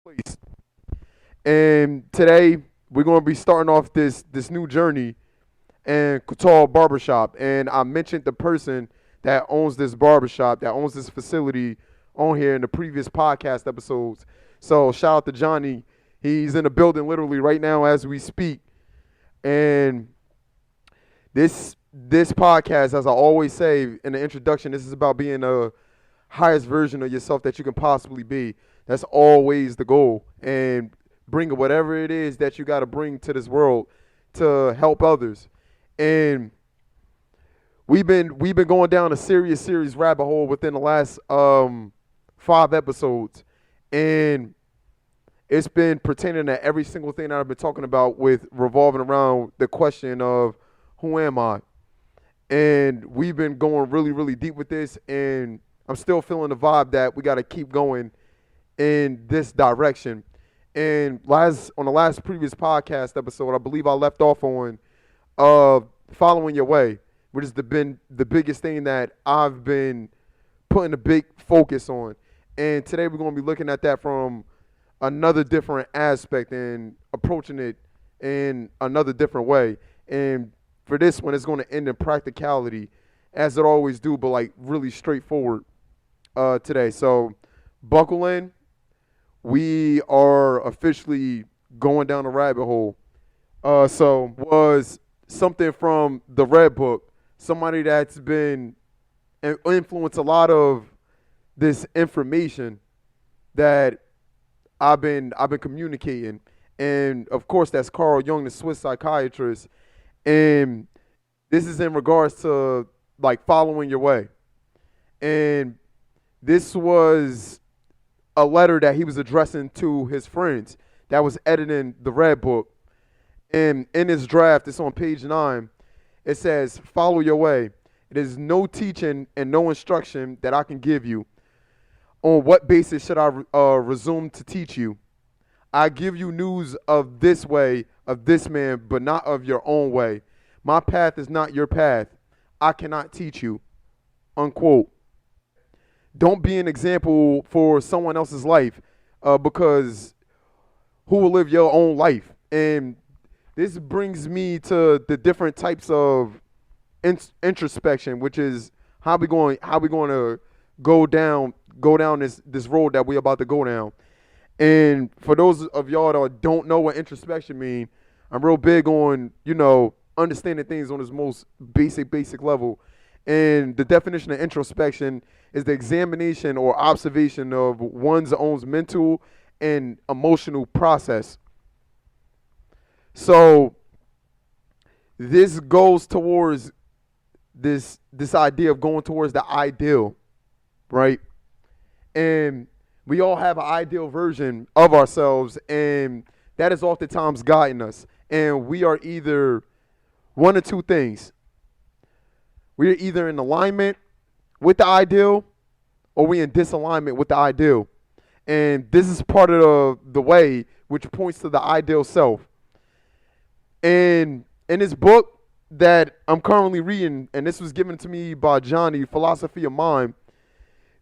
place. And today we're going to be starting off this new journey in Couture Barbershop. And I mentioned the person that owns this barbershop, that owns this facility on here in the previous podcast episodes. So shout out to Johnny. He's in the building literally right now as we speak. And this podcast, as I always say in the introduction, this is about being the highest version of yourself that you can possibly be. That's always the goal. And bring whatever it is that you got to bring to this world to help others. And we've been going down a serious rabbit hole within the last 5 episodes. And it's been pertaining to every single thing that I've been talking about with revolving around the question of who am I? And we've been going really deep with this, and I'm still feeling the vibe that we got to keep going in this direction. And on the last previous podcast episode, I believe I left off on following your way, which has been the biggest thing that I've been putting a big focus on. And today we're going to be looking at that from another different aspect and approaching it in another different way. And for this one, it's going to end in practicality, as it always do, but like really straightforward today. So buckle in. We are officially going down the rabbit hole. So was something from the Red Book, somebody that's been influenced a lot of this information that I've been communicating. And of course that's Carl Jung, the Swiss psychiatrist. And this is in regards to like following your way. And this was a letter that he was addressing to his friends that was editing the Red Book. And in his draft, it's on page 9. It says, "Follow your way. It is no teaching and no instruction that I can give you. On what basis should I resume to teach you? I give you news of this way, of this man, but not of your own way. My path is not your path. I cannot teach you." Unquote. Don't be an example for someone else's life, because who will live your own life? And this brings me to the different types of introspection, which is how we going to go down this road that we're about to go down. And for those of y'all that don't know what introspection mean, I'm real big on understanding things on its most basic level. And the definition of introspection is the examination or observation of one's own mental and emotional process. So this goes towards this idea of going towards the ideal, right? And we all have an ideal version of ourselves, and that is oftentimes guiding us. And we are either one or two things. We're either in alignment with the ideal or we in disalignment with the ideal. And this is part of the way which points to the ideal self. And in this book that I'm currently reading, and this was given to me by Johnny, Philosophy of Mind,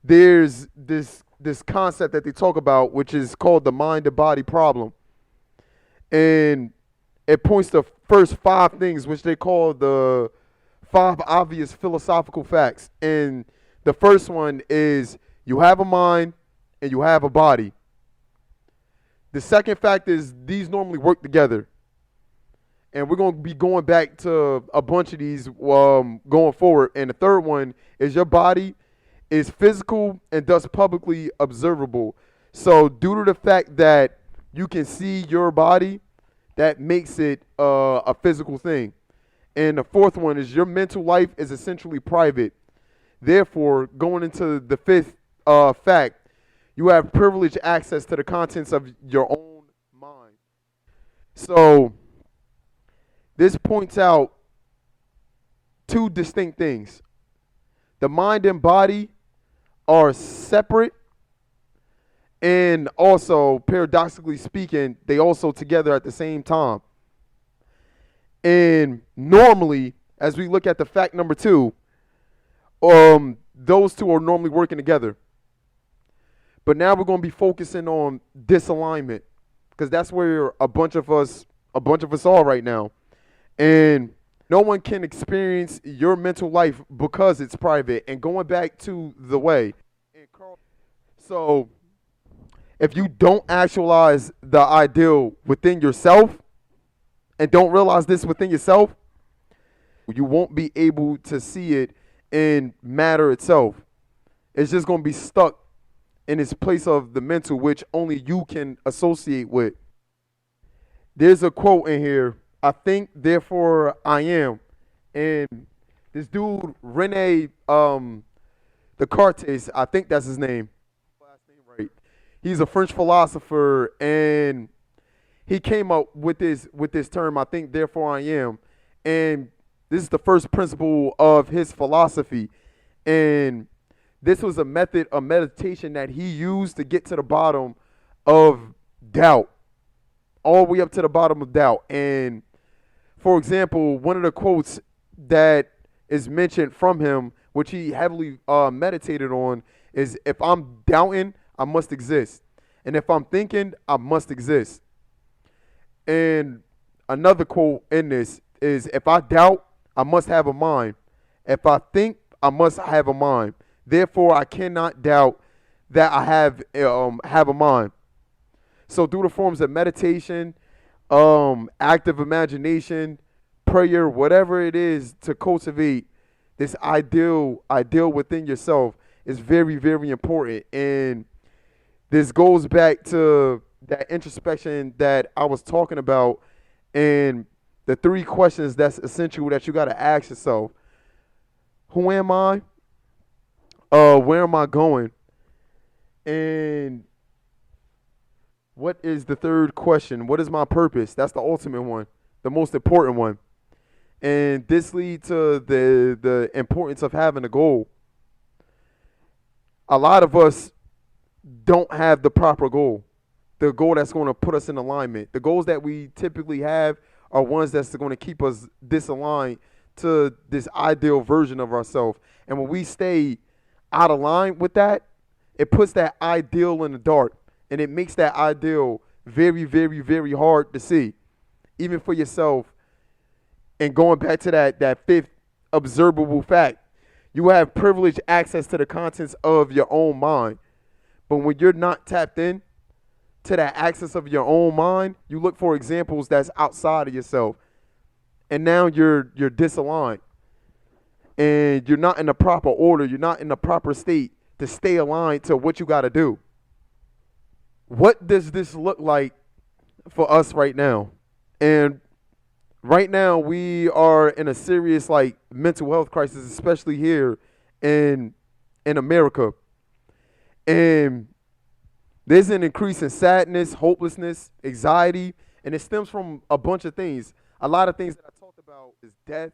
there's this concept that they talk about, which is called the mind to body problem. And it points to first 5 things, which they call the 5 obvious philosophical facts. And the first one is you have a mind and you have a body. The second fact is these normally work together. And we're going to be going back to a bunch of these going forward. And the third one is your body is physical and thus publicly observable. So due to the fact that you can see your body, that makes it a physical thing. And the fourth one is your mental life is essentially private. Therefore, going into the fifth fact, you have privileged access to the contents of your own mind. So this points out 2 distinct things. The mind and body are separate, and also, paradoxically speaking, they also together at the same time. And normally, as we look at the fact number 2, those two are normally working together. But now we're going to be focusing on disalignment because that's where a bunch of us are right now. And no one can experience your mental life because it's private. And going back to the way. So if you don't actualize the ideal within yourself and don't realize this within yourself, you won't be able to see it in matter itself. It's just going to be stuck in this place of the mental, which only you can associate with. There's a quote in here: I think, therefore I am. And this dude, Rene Descartes, I think that's his name. Last name right. He's a French philosopher, and he came up with this term, I think, therefore I am. And this is the first principle of his philosophy. And this was a method of meditation that he used to get to the bottom of doubt, all the way up to the bottom of doubt. And for example, one of the quotes that is mentioned from him, which he heavily meditated on, is if I'm doubting, I must exist. And if I'm thinking, I must exist. And another quote in this is if I doubt, I must have a mind. If I think, I must have a mind. Therefore, I cannot doubt that I have a mind. So through the forms of meditation, active imagination, prayer, whatever it is to cultivate this ideal within yourself is very, very important. And this goes back to that introspection that I was talking about and the three questions that's essential that you got to ask yourself. Who am I? Where am I going? And what is the third question? What is my purpose? That's the ultimate one, the most important one. And this leads to the importance of having a goal. A lot of us don't have the proper goal, the goal that's going to put us in alignment. The goals that we typically have are ones that's going to keep us disaligned to this ideal version of ourselves. And when we stay out of line with that, it puts that ideal in the dark, and it makes that ideal very, very, very hard to see, even for yourself. And going back to that fifth observable fact, you have privileged access to the contents of your own mind. But when you're not tapped in to that access of your own mind, you look for examples that's outside of yourself. And now you're disaligned. And you're not in the proper order. You're not in the proper state to stay aligned to what you got to do. What does this look like for us right now? And right now we are in a serious mental health crisis, especially here in America. And there's an increase in sadness, hopelessness, anxiety, and it stems from a bunch of things. A lot of things that I talked about is death,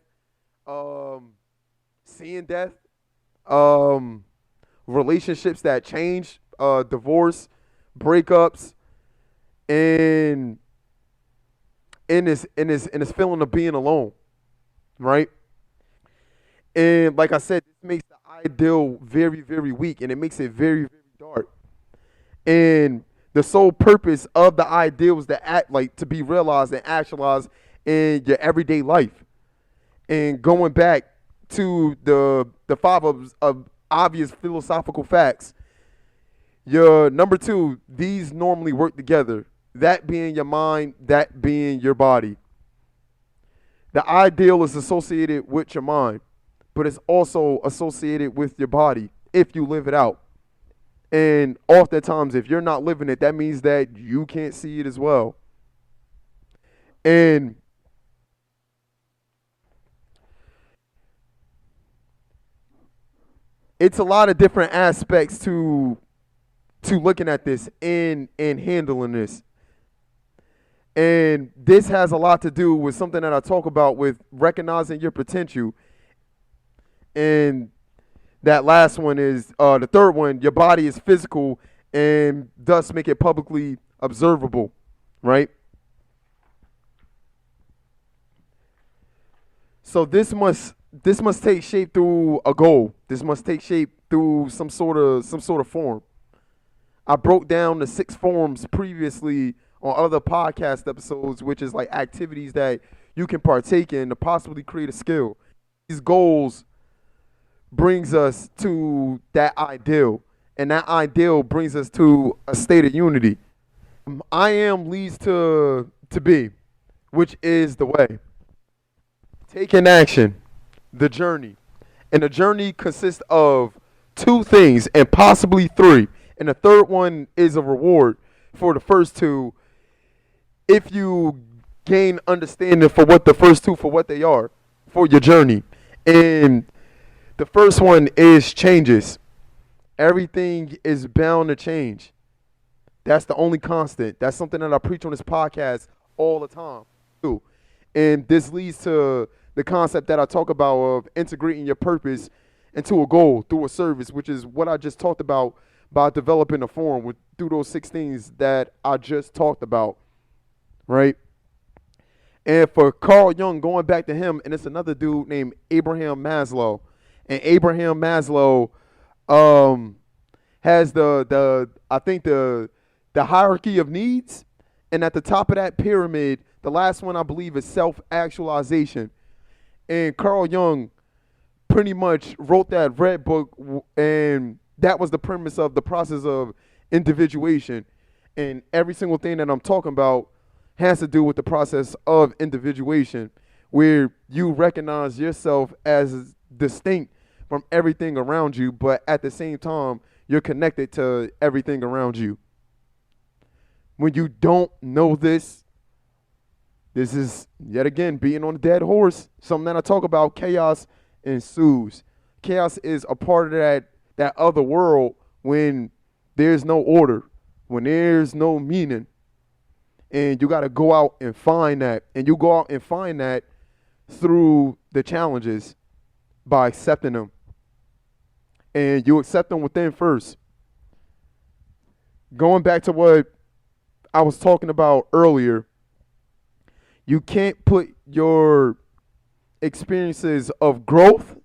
seeing death, relationships that change, divorce, breakups, and in this feeling of being alone, right? And like I said, this makes the ideal very, very weak, and it makes it very, very dark. And the sole purpose of the ideal is to be realized and actualized in your everyday life. And going back to the five of obvious philosophical facts, your number two, these normally work together. That being your mind, that being your body. The ideal is associated with your mind, but it's also associated with your body if you live it out. And oftentimes, if you're not living it, that means that you can't see it as well. And it's a lot of different aspects to looking at this and handling this. And this has a lot to do with something that I talk about with recognizing your potential. And that last one is the third one. Your body is physical and thus make it publicly observable, right? So this must take shape through a goal. This must take shape through some sort of form. I broke down the 6 forms previously on other podcast episodes, which is like activities that you can partake in to possibly create a skill. These goals brings us to that ideal, and that ideal brings us to a state of unity. I am leads to be, which is the way. Taking action, the journey. And the journey consists of 2 things and possibly 3. And the third one is a reward for the first 2 if you gain understanding for what the first 2 for what they are for your journey. And the first one is changes. Everything is bound to change. That's the only constant. That's something that I preach on this podcast all the time. And this leads to the concept that I talk about of integrating your purpose into a goal through a service, which is what I just talked about by developing a form through those 6 things that I just talked about, right? And for Carl Jung, going back to him, and it's another dude named Abraham Maslow. And Abraham Maslow has the hierarchy of needs, and at the top of that pyramid, the last one I believe is self-actualization. And Carl Jung pretty much wrote that red book, and that was the premise of the process of individuation. And every single thing that I'm talking about has to do with the process of individuation, where you recognize yourself as distinct from everything around you, but at the same time, you're connected to everything around you. When you don't know this is, yet again, being on a dead horse. Something that I talk about, chaos ensues. Chaos is a part of that other world when there's no order, when there's no meaning. And you got to go out and find that. And you go out and find that through the challenges by accepting them. And you accept them within first. Going back to what I was talking about earlier, you can't put your experiences of growth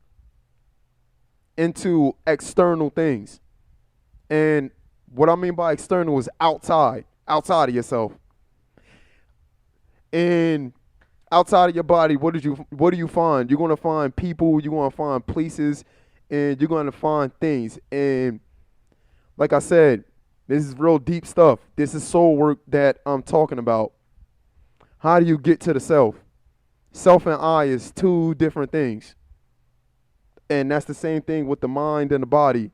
into external things. And what I mean by external is outside of yourself. And outside of your body, what do you find? You're going to find people, you're going to find places, and you're going to find things. And like I said, this is real deep stuff. This is soul work that I'm talking about. How do you get to the self? Self and I is 2 different things. And that's the same thing with the mind and the body.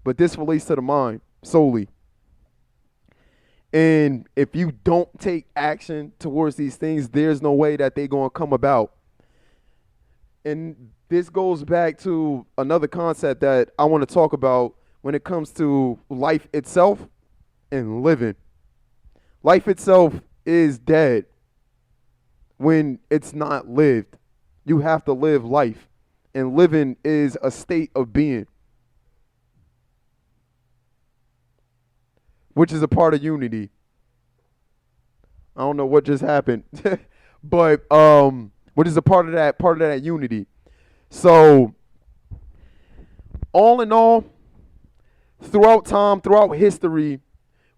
But this relates to the mind solely. And if you don't take action towards these things, there's no way that they're going to come about. And this goes back to another concept that I want to talk about when it comes to life itself and living. Life itself is dead when it's not lived. You have to live life. And living is a state of being, which is a part of unity. I don't know what just happened, but what is a part of that unity. So, all in all, throughout time, throughout history,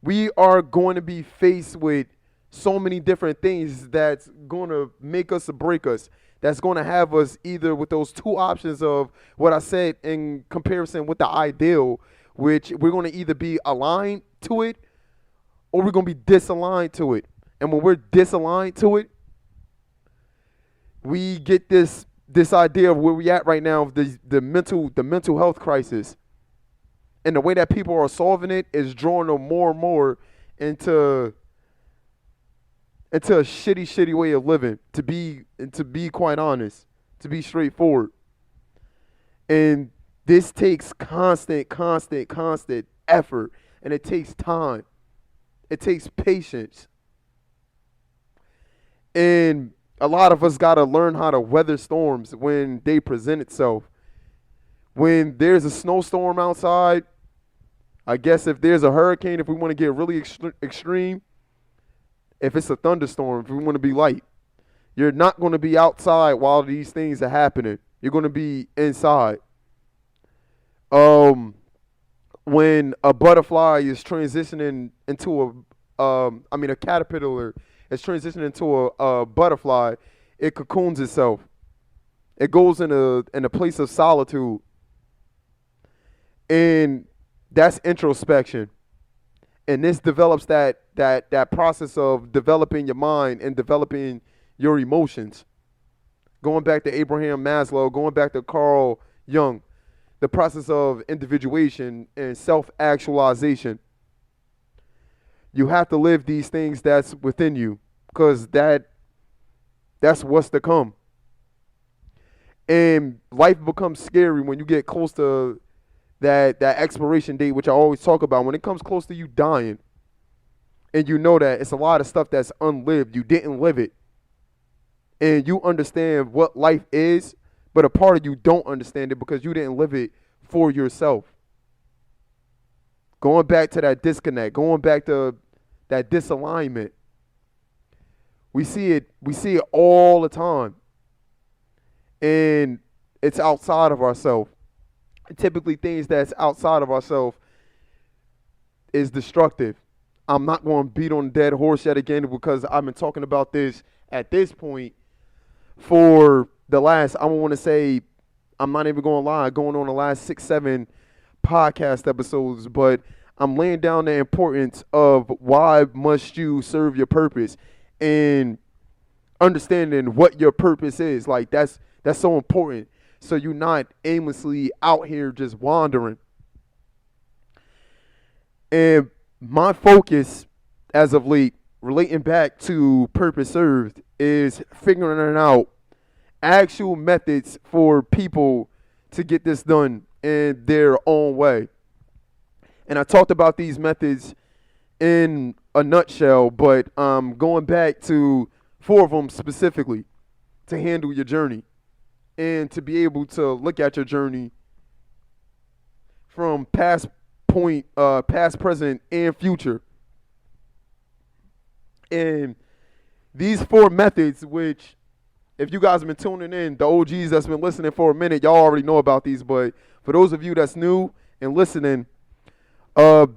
we are going to be faced with so many different things that's going to make us or break us. That's going to have us either with those 2 options of what I said in comparison with the ideal, which we're going to either be aligned to it or we're going to be disaligned to it. And when we're disaligned to it, we get this idea of where we're at right now, of the mental health crisis. And the way that people are solving it is drawing them more and more into a shitty way of living, to be quite honest, to be straightforward. And this takes constant effort, and it takes time. It takes patience. And a lot of us got to learn how to weather storms when they present itself. When there's a snowstorm outside, I guess if there's a hurricane, if we want to get really extreme, if it's a thunderstorm, if we want to be light, you're not going to be outside while these things are happening. You're going to be inside. when a butterfly is transitioning into a caterpillar is transitioning into a butterfly, it cocoons itself. It goes in a place of solitude, and that's introspection. And this develops that process of developing your mind and developing your emotions. Going back to Abraham Maslow, going back to Carl Jung, the process of individuation and self-actualization. You have to live these things that's within you, because that's what's to come. And life becomes scary when you get close to that expiration date, which I always talk about. When it comes close to you dying, and you know that it's a lot of stuff that's unlived, you didn't live it, and you understand what life is, but a part of you don't understand it because you didn't live it for yourself. Going back to that disconnect, going back to that disalignment. We see it all the time. And it's outside of ourselves. Typically things that's outside of ourselves is destructive. I'm not going to beat on a dead horse yet again, because I've been talking about this at this point for the last, I want to say, I'm not even going to lie, going on the last 6-7 podcast episodes, but I'm laying down the importance of why must you serve your purpose, and understanding what your purpose is. Like that's so important. So you're not aimlessly out here just wandering. And my focus as of late, relating back to purpose served, is figuring out actual methods for people to get this done in their own way. And I talked about these methods in a nutshell, but going back to 4 of them specifically to handle your journey and to be able to look at your journey from past, present, and future. And these 4 methods, which if you guys have been tuning in, the OGs that's been listening for a minute, y'all already know about these. But for those of you that's new and listening,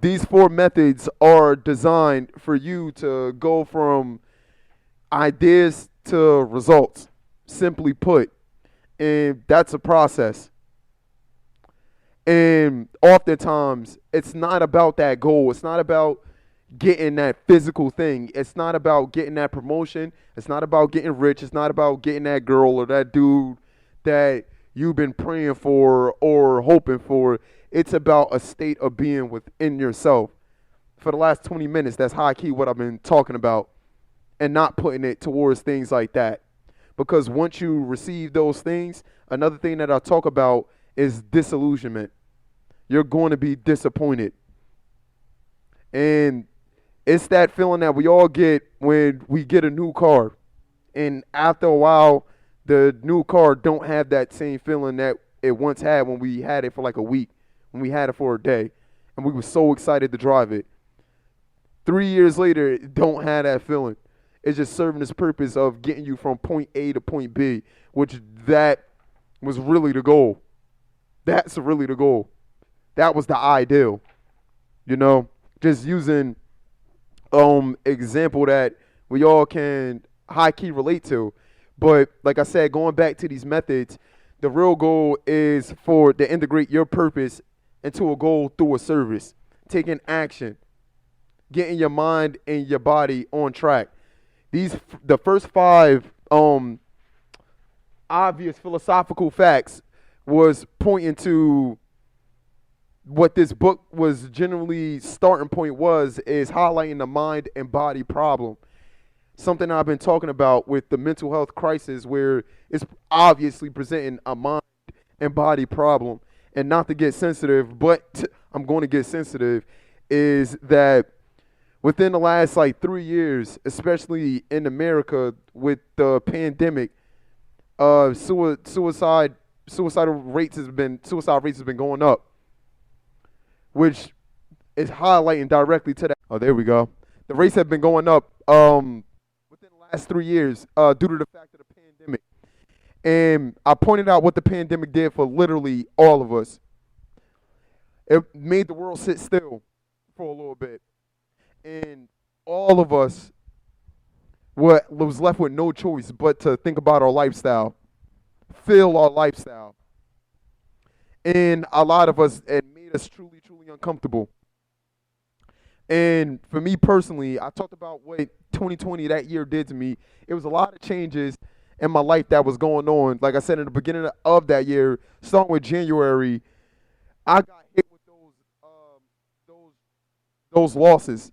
these 4 methods are designed for you to go from ideas to results, simply put. And that's a process. And oftentimes, it's not about that goal. It's not about getting that physical thing. It's not about getting that promotion. It's not about getting rich. It's not about getting that girl or that dude that you've been praying for or hoping for. It's about a state of being within yourself. For the last 20 minutes, that's high key what I've been talking about, and not putting it towards things like that. Because once you receive those things, another thing that I talk about is disillusionment. You're going to be disappointed. And it's that feeling that we all get when we get a new car. And after a while, the new car don't have that same feeling that it once had when we had it for like a week, when we had it for a day, and we were so excited to drive it. 3 years later, it don't have that feeling. It's just serving this purpose of getting you from point A to point B, which that was really the goal. That's really the goal. That was the ideal. You know, just using example that we all can high key relate to. But like I said, going back to these methods, the real goal is to integrate your purpose into a goal through a service, taking action, getting your mind and your body on track. The first 5 obvious philosophical facts was pointing to what this book was generally starting point is highlighting the mind and body problem. Something I've been talking about with the mental health crisis, where it's obviously presenting a mind and body problem. And not to get sensitive, but I'm going to get sensitive, is that within the last 3 years, especially in America with the pandemic, suicide rates has been going up, which is highlighting directly to that. Oh, there we go. The rates have been going up within the last 3 years due to the fact of the pandemic. And I pointed out what the pandemic did for literally all of us. it made the world sit still for a little bit. And all of us was left with no choice but to think about our lifestyle, feel our lifestyle. And a lot of us, it made us truly, truly uncomfortable. And for me personally, I talked about what 2020 that year did to me. It was a lot of changes in my life that was going on. Like I said in the beginning of that year, starting with January, I got hit with those those losses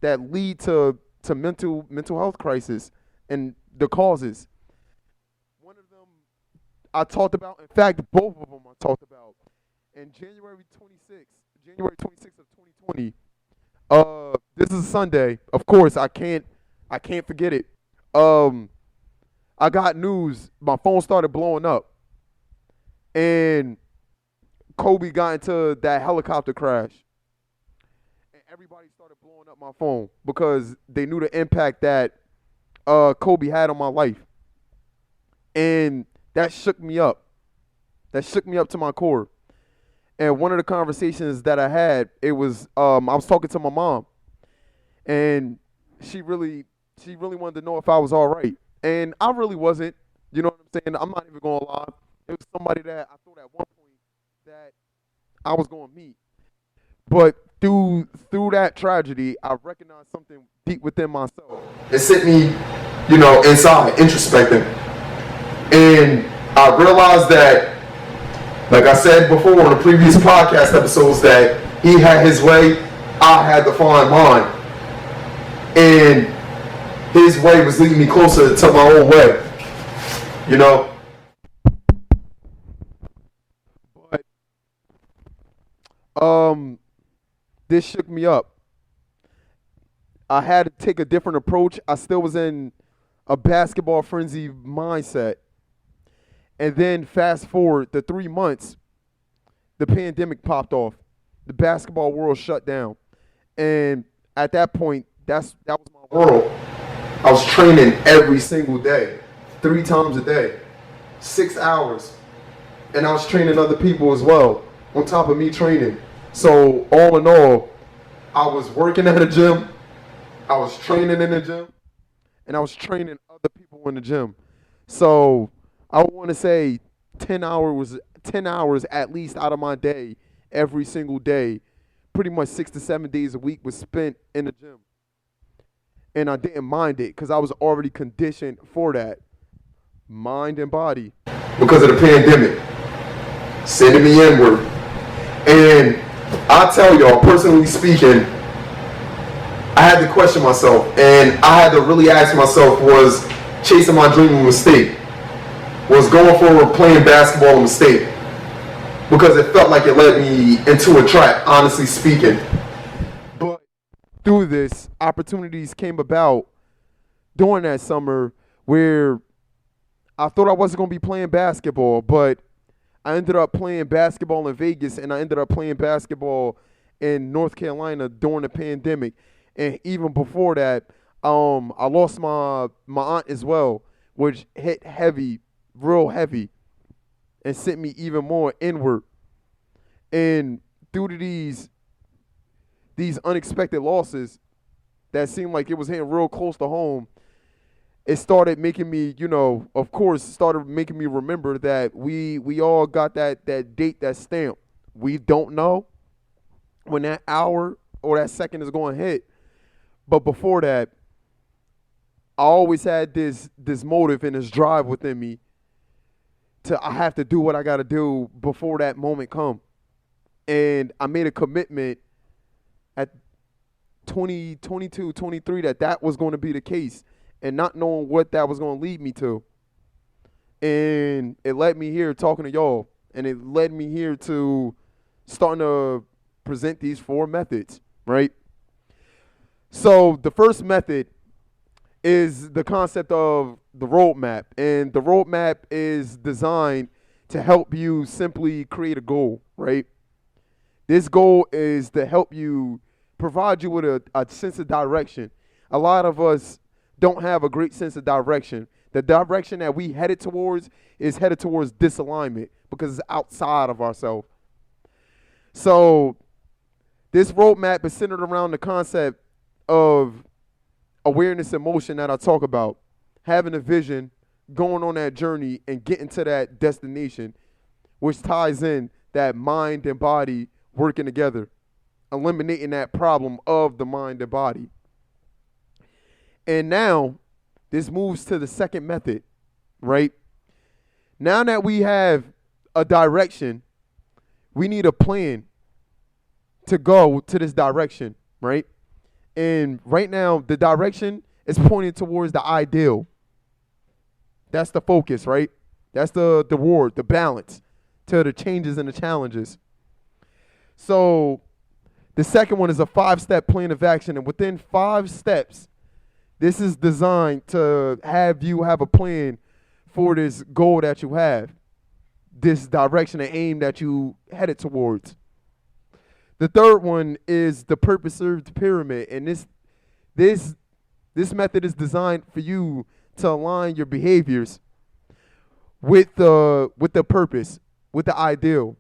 that lead to mental health crisis and the causes. One of them I talked about. In fact, both of them I talked about. In January 26th of 2020. This is a Sunday. Of course, I can't forget it. Um, I got news. My phone started blowing up, and Kobe got into that helicopter crash, and everybody started blowing up my phone because they knew the impact that Kobe had on my life, and that shook me up. That shook me up to my core. And one of the conversations that I had, it was I was talking to my mom, and she really wanted to know if I was all right, and I really wasn't. You know what I'm saying? I'm not even gonna lie. It was somebody that I thought at one point that I was gonna meet, but through that tragedy, I recognized something deep within myself. It sent me, inside, introspecting, and I realized that, like I said before on the previous podcast episodes, that he had his way, I had to find mine. And his way was leading me closer to my own way. You know? But this shook me up. I had to take a different approach. I still was in a basketball frenzy mindset. And then fast forward the 3 months, the pandemic popped off. The basketball world shut down. And at that point, that was my world. I was training every single day, 3 times a day, 6 hours. And I was training other people as well, on top of me training. So all in all, I was working at a gym, I was training in the gym, and I was training other people in the gym. So I want to say 10 hours at least out of my day, every single day, pretty much 6 to 7 days a week was spent in the gym. And I didn't mind it because I was already conditioned for that, mind and body. Because of the pandemic, sending me inward. And I tell y'all, personally speaking, I had to question myself, and I had to really ask myself, was chasing my dream a mistake? Was going forward playing basketball a mistake? Because it felt like it led me into a trap, honestly speaking. But through this, opportunities came about during that summer where I thought I wasn't going to be playing basketball, but I ended up playing basketball in Vegas, and I ended up playing basketball in North Carolina during the pandemic. And even before that, I lost my aunt as well, which hit heavy, real heavy, and sent me even more inward. And due to these unexpected losses that seemed like it was hitting real close to home, it started making me, of course, started making me remember that we all got that date, that stamp. We don't know when that hour or that second is going to hit. But before that, I always had this motive and this drive within me I have to do what I got to do before that moment come. And I made a commitment at 22, 23 that was going to be the case, and not knowing what that was going to lead me to. And it led me here talking to y'all, and it led me here to starting to present these 4 methods, right? So the first method is the concept of the roadmap. And the roadmap is designed to help you simply create a goal, right? This goal is to help you, provide you with a sense of direction. A lot of us don't have a great sense of direction. The direction that we headed towards is headed towards disalignment because it's outside of ourselves. So this roadmap is centered around the concept of awareness and motion that I talk about. Having a vision, going on that journey, and getting to that destination, which ties in that mind and body working together, eliminating that problem of the mind and body. And now this moves to the second method, right? Now that we have a direction, we need a plan to go to this direction, right? And right now, the direction is pointing towards the ideal. That's the focus, right? That's the reward, the balance to the changes and the challenges. So the second one is a 5-step plan of action. And within 5 steps, this is designed to have you have a plan for this goal that you have, this direction and aim that you headed towards. The third one is the purpose-served pyramid. And this method is designed for you to align your behaviors with the purpose, with the ideal,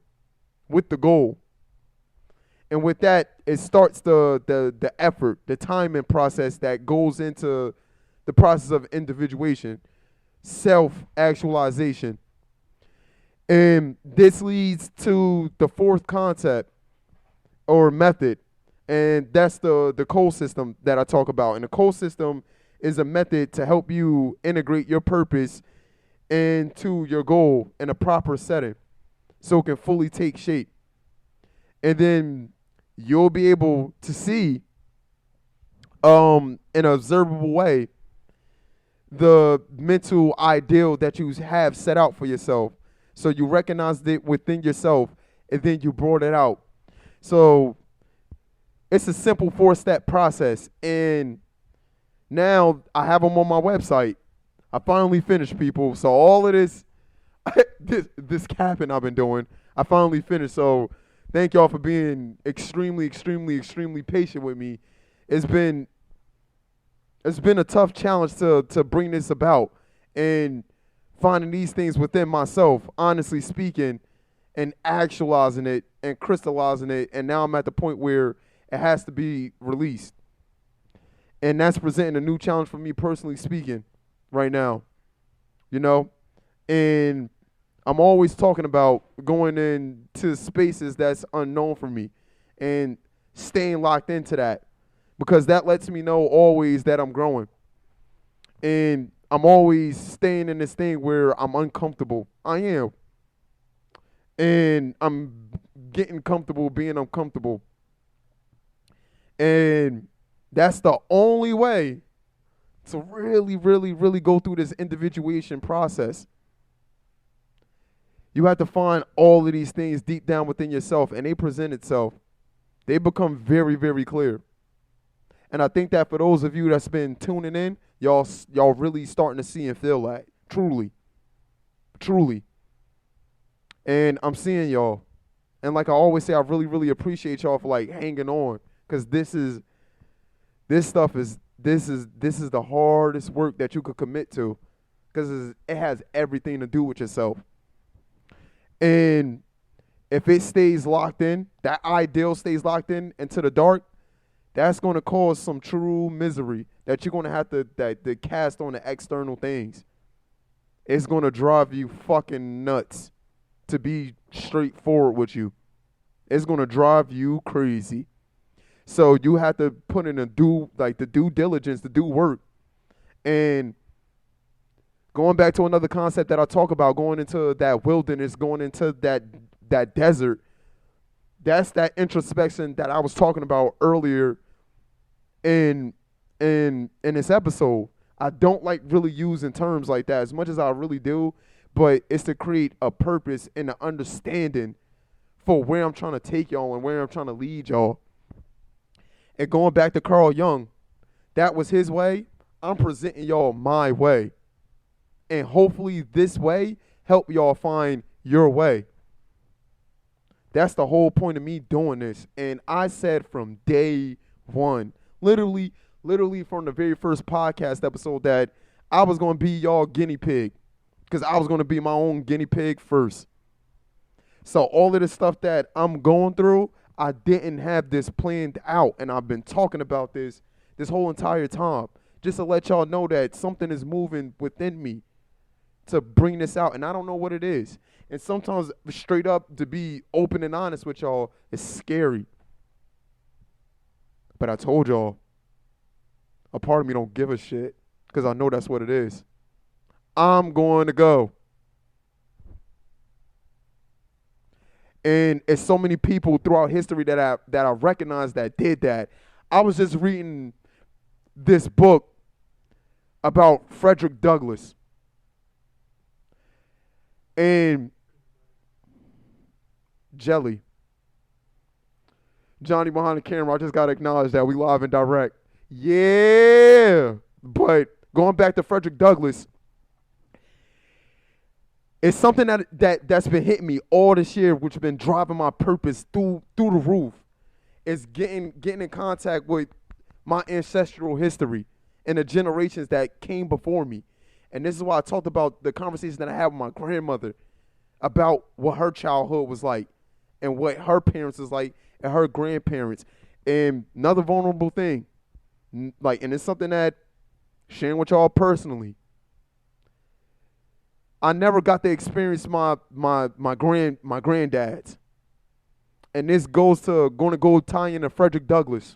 with the goal. And with that, it starts the effort, the timing process that goes into the process of individuation, self-actualization. And this leads to the fourth concept or method, and that's the C.O.L.E system that I talk about. And the C.O.L.E system is a method to help you integrate your purpose into your goal in a proper setting so it can fully take shape. And then you'll be able to see in an observable way the mental ideal that you have set out for yourself. So you recognized it within yourself and then you brought it out. So it's a simple 4-step process. And now I have them on my website. I finally finished, people. So all of this, this capping I've been doing, I finally finished. So thank y'all for being extremely, extremely, extremely patient with me. It's been a tough challenge to bring this about and finding these things within myself, honestly speaking, and actualizing it and crystallizing it. And now I'm at the point where it has to be released. And that's presenting a new challenge for me personally speaking right now, you know? And I'm always talking about going into spaces that's unknown for me and staying locked into that, because that lets me know always that I'm growing. And I'm always staying in this thing where I'm uncomfortable. I am. And I'm getting comfortable being uncomfortable. And that's the only way to really, really, really go through this individuation process. You have to find all of these things deep down within yourself, and they present itself. They become very, very clear. And I think that for those of you that's been tuning in, y'all really starting to see and feel that. Truly. Truly. And I'm seeing y'all. And like I always say, I really, really appreciate y'all for like hanging on. Because this is the hardest work that you could commit to. Because it has everything to do with yourself. And if it stays locked in, that ideal stays locked in into the dark, that's going to cause some true misery that you're going to have to cast on the external things. It's going to drive you fucking nuts, to be straightforward with you. It's going to drive you crazy. So you have to put in the due diligence, to do work. And going back to another concept that I talk about, going into that wilderness, going into that desert, that's that introspection that I was talking about earlier in this episode. I don't like really using terms like that as much as I really do, but it's to create a purpose and an understanding for where I'm trying to take y'all and where I'm trying to lead y'all. And going back to Carl Jung, that was his way. I'm presenting y'all my way. And hopefully this way help y'all find your way. That's the whole point of me doing this. And I said from day one, literally from the very first podcast episode, that I was going to be y'all guinea pig, because I was going to be my own guinea pig first. So all of the stuff that I'm going through, I didn't have this planned out, and I've been talking about this whole entire time, just to let y'all know that something is moving within me to bring this out, and I don't know what it is. And sometimes, straight up, to be open and honest with y'all, it's scary. But I told y'all, a part of me don't give a shit because I know that's what it is. I'm going to go. And it's so many people throughout history that I recognize that did that. I was just reading this book about Frederick Douglass. And Jelly. Johnny behind the camera, I just got to acknowledge that we live and direct. Yeah. But going back to Frederick Douglass, it's something that's been hitting me all this year, which has been driving my purpose through the roof. Is getting in contact with my ancestral history and the generations that came before me. And this is why I talked about the conversation that I had with my grandmother about what her childhood was like and what her parents was like and her grandparents. And another vulnerable thing, and it's something that sharing with y'all personally. I never got to experience my granddad's. And this going to go tie into Frederick Douglass.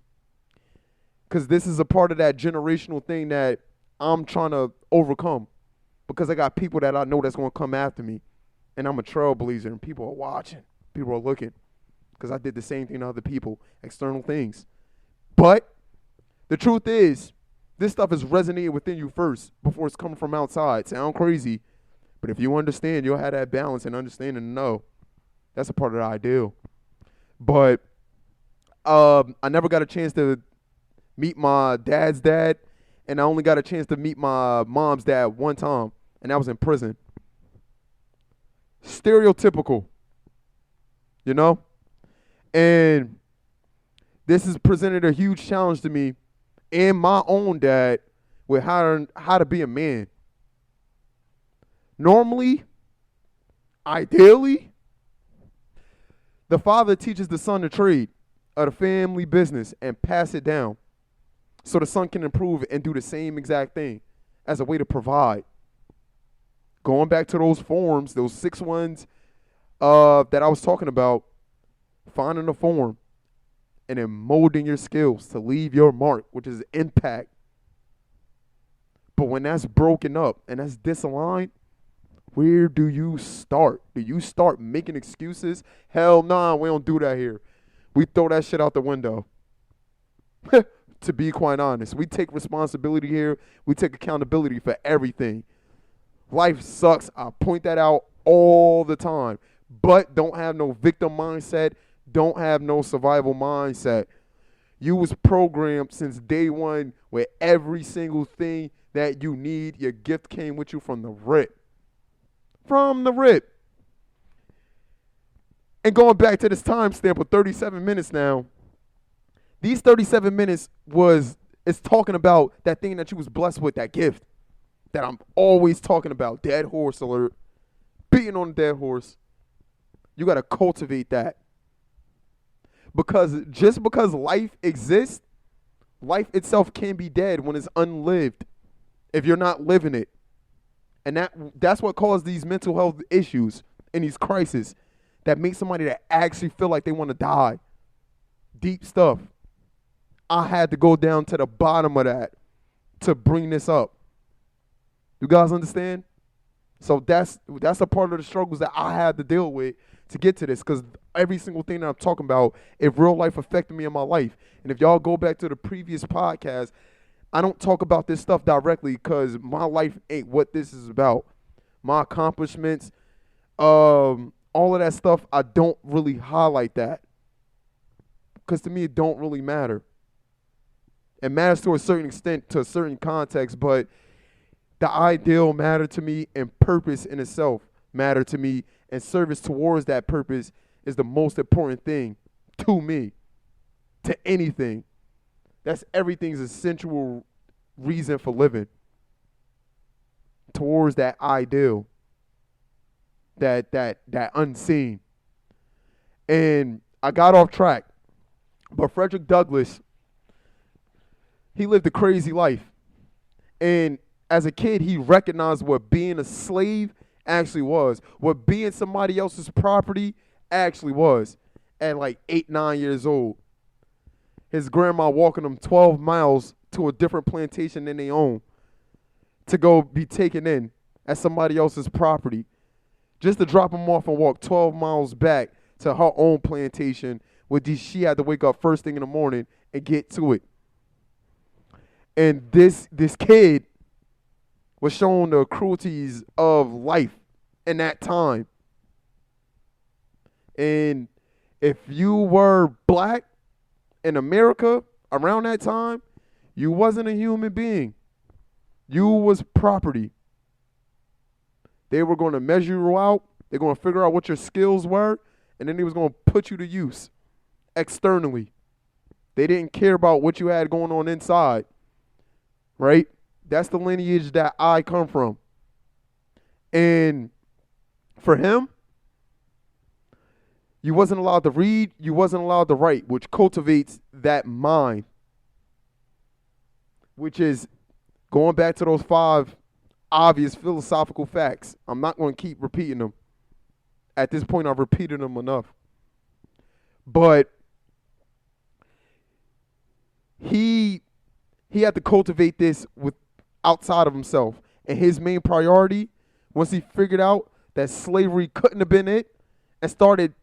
Because this is a part of that generational thing that I'm trying to overcome. Because I got people that I know that's going to come after me. And I'm a trailblazer, and people are watching. People are looking. Because I did the same thing to other people, external things. But the truth is, this stuff is resonating within you first before it's coming from outside. Sound crazy, but if you understand, you'll have that balance and understanding and know. That's a part of the ideal. But I never got a chance to meet my dad's dad, and I only got a chance to meet my mom's dad one time, and that was in prison. Stereotypical, you know? And this has presented a huge challenge to me and my own dad with how to be a man. Normally, ideally, the father teaches the son the trade of the family business and pass it down so the son can improve and do the same exact thing as a way to provide. Going back to those forms, those 6 ones that I was talking about, finding a form and then molding your skills to leave your mark, which is impact. But when that's broken up and that's disaligned, where do you start? Do you start making excuses? Hell nah, we don't do that here. We throw that shit out the window. To be quite honest, we take responsibility here. We take accountability for everything. Life sucks. I point that out all the time. But don't have no victim mindset. Don't have no survival mindset. You was programmed since day one where every single thing that you need, your gift came with you from the rip. From the rip. And going back to this timestamp of 37 minutes now, these 37 minutes is talking about that thing that you was blessed with, that gift that I'm always talking about. Dead horse alert. Beating on a dead horse. You got to cultivate that. Because just because life exists, life itself can be dead when it's unlived if you're not living it. And that's what caused these mental health issues and these crises that make somebody that actually feel like they want to die. Deep stuff. I had to go down to the bottom of that to bring this up. You guys understand? So that's a part of the struggles that I had to deal with to get to this, because every single thing that I'm talking about, in real life affected me in my life. And if y'all go back to the previous podcast, I don't talk about this stuff directly because my life ain't what this is about. My accomplishments, all of that stuff, I don't really highlight that. Because to me, it don't really matter. It matters to a certain extent, to a certain context, but the ideal mattered to me, and purpose in itself mattered to me, and service towards that purpose is the most important thing to me, to anything. That's everything's essential reason for living, towards that ideal, that unseen. And I got off track. But Frederick Douglass, he lived a crazy life. And as a kid, he recognized what being a slave actually was, what being somebody else's property actually was at like 8, 9 years old. His grandma walking him 12 miles to a different plantation than they own to go be taken in as somebody else's property, just to drop him off and walk 12 miles back to her own plantation where she had to wake up first thing in the morning and get to it. And this kid was shown the cruelties of life in that time. And if you were black in America around that time, you wasn't a human being. You was property. They were going to measure you out. They're going to figure out what your skills were, and then they was going to put you to use externally. They didn't care about what you had going on inside, right? That's the lineage that I come from. And for him, you wasn't allowed to read, you wasn't allowed to write, which cultivates that mind, which is going back to those 5 obvious philosophical facts. I'm not going to keep repeating them. At this point, I've repeated them enough. But he had to cultivate this with outside of himself. And his main priority, once he figured out that slavery couldn't have been it, and started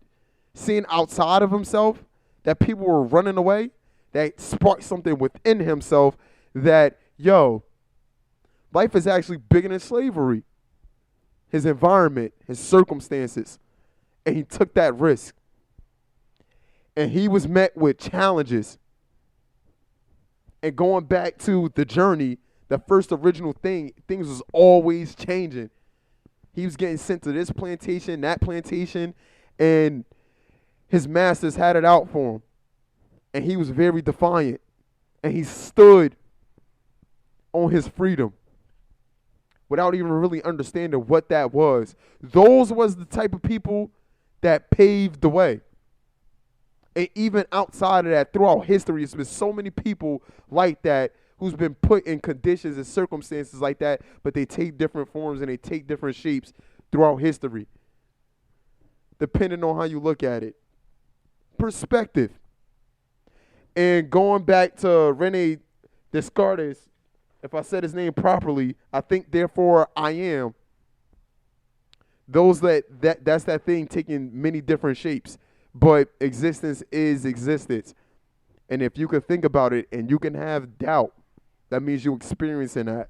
seeing outside of himself that people were running away, that sparked something within himself that, yo, life is actually bigger than slavery. His environment, his circumstances. And he took that risk. And he was met with challenges. And going back to the journey, the first original thing, things was always changing. He was getting sent to this plantation, that plantation, and his masters had it out for him. And he was very defiant. And he stood on his freedom without even really understanding what that was. Those was the type of people that paved the way. And even outside of that, throughout history, there's been so many people like that who's been put in conditions and circumstances like that, but they take different forms and they take different shapes throughout history, depending on how you look at it. Perspective. And going back to Rene Descartes, if I said his name properly, I think, therefore I am. That's that thing taking many different shapes. But existence is existence. And if you can think about it and you can have doubt, that means you're experiencing that,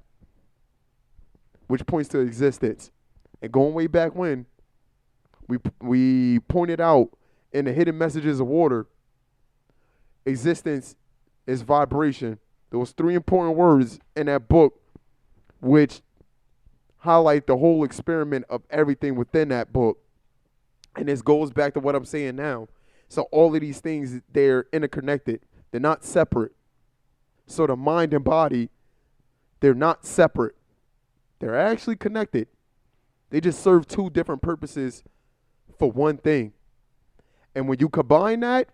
which points to existence. And going way back when, we pointed out in the Hidden Messages of Water, existence is vibration. There was 3 important words in that book which highlight the whole experiment of everything within that book. And this goes back to what I'm saying now. So all of these things, they're interconnected. They're not separate. So the mind and body, they're not separate. They're actually connected. They just serve 2 different purposes for one thing. And when you combine that,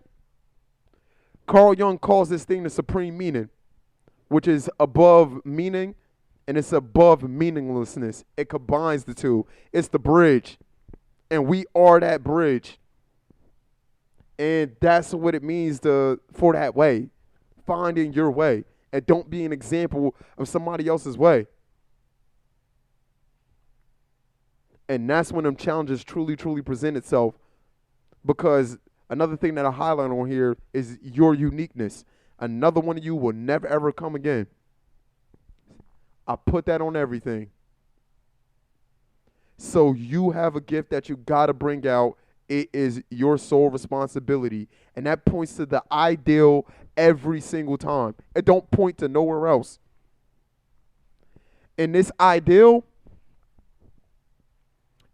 Carl Jung calls this thing the supreme meaning, which is above meaning and it's above meaninglessness. It combines the 2. It's the bridge. And we are that bridge. And that's what it means for that way. Finding your way. And don't be an example of somebody else's way. And that's when them challenges truly, truly present itself. Because another thing that I highlight on here is your uniqueness. Another one of you will never, ever come again. I put that on everything. So you have a gift that you got to bring out. It is your sole responsibility. And that points to the ideal every single time. It don't point to nowhere else. And this ideal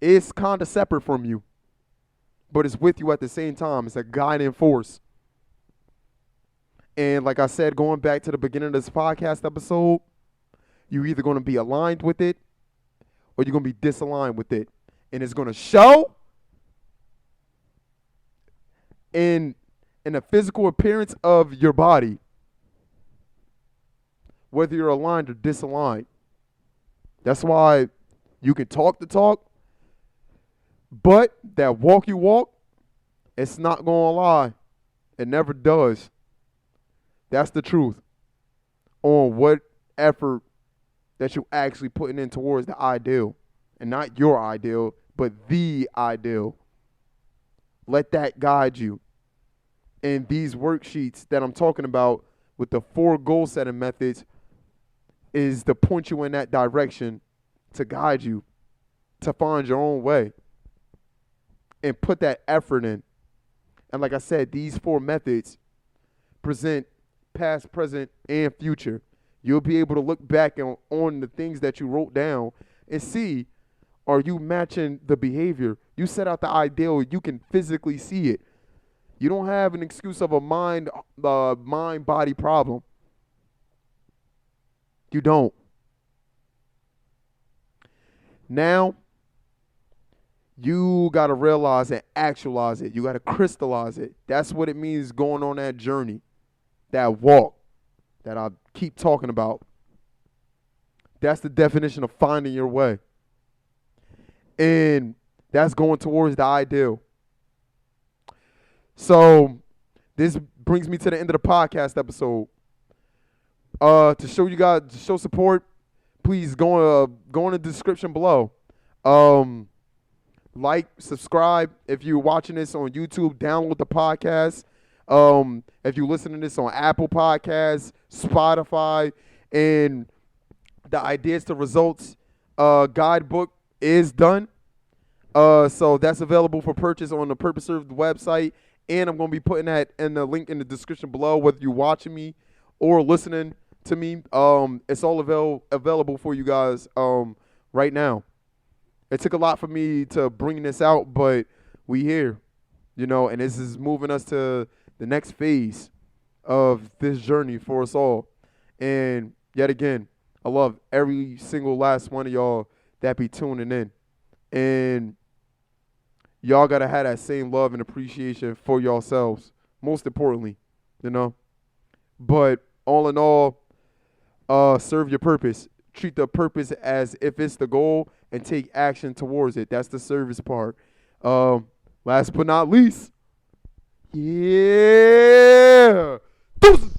is kind of separate from you, but it's with you at the same time. It's a guiding force. And like I said, going back to the beginning of this podcast episode, you're either going to be aligned with it or you're going to be disaligned with it. And it's going to show in the physical appearance of your body, whether you're aligned or disaligned. That's why you can talk the talk, but that walk you walk, it's not going to lie. It never does. That's the truth on what effort that you're actually putting in towards the ideal. And not your ideal, but the ideal. Let that guide you. And these worksheets that I'm talking about with the 4 goal setting methods is to point you in that direction, to guide you, to find your own way. And put that effort in. And like I said, these 4 methods present past, present, and future. You'll be able to look back on the things that you wrote down and see, are you matching the behavior? You set out the ideal, you can physically see it. You don't have an excuse of a mind-body problem. You don't. Now, you got to realize and actualize it. You got to crystallize it. That's what it means going on that journey, that walk that I keep talking about. That's the definition of finding your way. And that's going towards the ideal. So this brings me to the end of the podcast episode. To show you guys, to show support, please go in the description below. Like, subscribe. If you're watching this on YouTube, download the podcast. If you're listening to this on Apple Podcasts, Spotify, and the Ideas to Results guidebook is done. So that's available for purchase on the Purpose Served website. And I'm going to be putting that in the link in the description below, whether you're watching me or listening to me. It's all available for you guys right now. It took a lot for me to bring this out, but we here, and this is moving us to the next phase of this journey for us all. And yet again, I love every single last one of y'all that be tuning in. And y'all got to have that same love and appreciation for yourselves, most importantly, But all in all, serve your purpose. Treat the purpose as if it's the goal and take action towards it. That's the service part. Last but not least, yeah. Deuces.